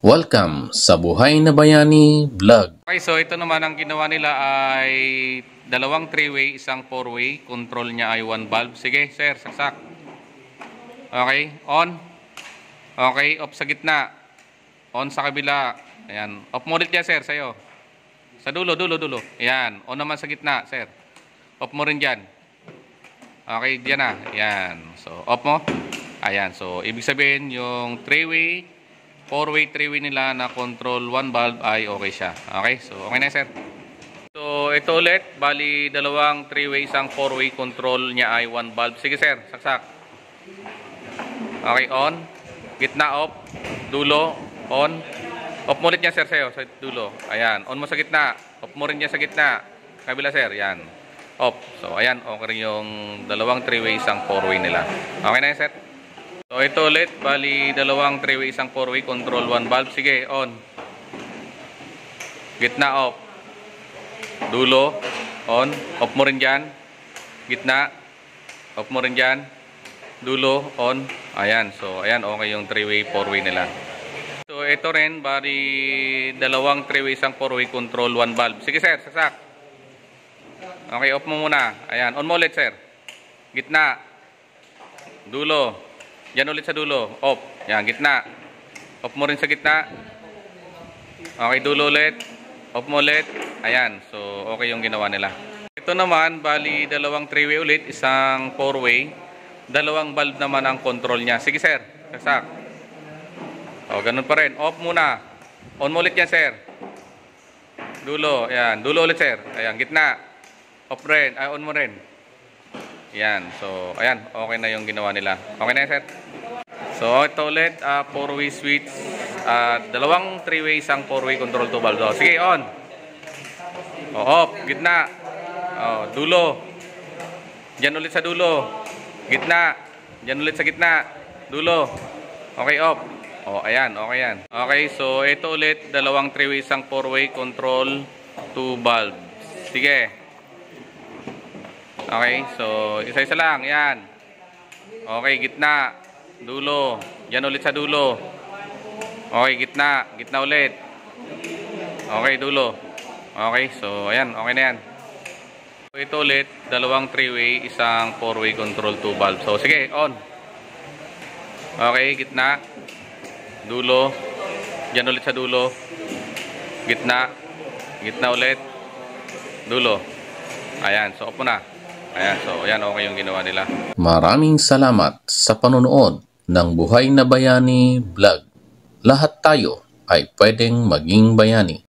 Welcome sa Buhay na Bayani Vlog. Okay, so ito naman ang ginawa nila ay dalawang 3-way, isang 4-way. Control niya ay 1 valve. Sige, sir, saksak. Okay, on. Okay, off sa gitna. On sa kabila. Ayan, off mo ulit yan, sir, sa'yo. Sa dulo. Ayan, on naman sa gitna, sir. Off mo rin dyan. Okay, dyan na. Ayan, so off mo. Ayan, so ibig sabihin yung 3-way, 4-way, 3-way nila na control 1 valve ay okay siya. Okay, so okay na, sir. So ito ulit, bali dalawang 3-way, isang 4-way, control niya ay 1 valve. Sige, sir, saksak. Okay, on. Gitna off. Dulo, on. Off mo ulit niya, sir, sa'yo, sa dulo. Ayan, on mo sa gitna. Off mo rin niya sa gitna. Kabila, sir, yan. Off. So ayan, okay rin yung dalawang 3-way, isang 4-way nila. Okay na, sir. So ito ulit, bali dalawang 3-way, isang 4-way, control 1 valve. Sige, on. Gitna off. Dulo, on. Off mo rin dyan. Gitna, off mo rin dyan. Dulo, on. Ayan, so ayan, okay yung 3-way, 4-way nila. So ito rin, bali dalawang 3-way, isang 4-way, control 1 valve. Sige, sir, saksak. Okay, off mo muna. Ayan, on mo ulit, sir. Gitna. Dulo. Yan ulit sa dulo. Off. Yan, gitna. Off mo rin sa gitna. Okay, dulo ulit. Off mo ulit. Ayan. So, okay yung ginawa nila. Ito naman, bali dalawang 3-way ulit, isang 4-way. Dalawang valve naman ang control niya. Sige, sir. Saksak. O, ganun pa rin. Off muna. On mo ulit yan, sir. Dulo. Ayan. Dulo ulit, sir. Ayan, gitna. Off rin. Ay, on mo rin. Yan. So, ayan. Okay na yung ginawa nila. Okay na, sir. So, ito ulit. 4-way switch. Dalawang 3-way, isang 4-way, control 2 valve. So, sige, on. O, off. Gitna. O, dulo. Diyan ulit sa dulo. Gitna. Diyan ulit sa gitna. Dulo. Okay, off. O, ayan. Okay yan. Okay, so, ito ulit. Dalawang 3-way, isang 4-way, control 2 valve. Sige. Okay, so isa-isa lang, yan. Okay, gitna, dulo. Yan ulit sa dulo. Okay, gitna ulit. Okay, dulo. Okay, so ayan, okay na yan. So ito ulit, dalawang 3-way, isang 4-way, control 2 valve. So sige, on. Okay, gitna, dulo. Yan ulit sa dulo. Gitna ulit. Dulo. Ayan, so off mo na. Ayan, so ayan, okay yung ginawa nila. Maraming salamat sa panonood ng Buhay na Bayani Vlog. Lahat tayo ay pwedeng maging bayani.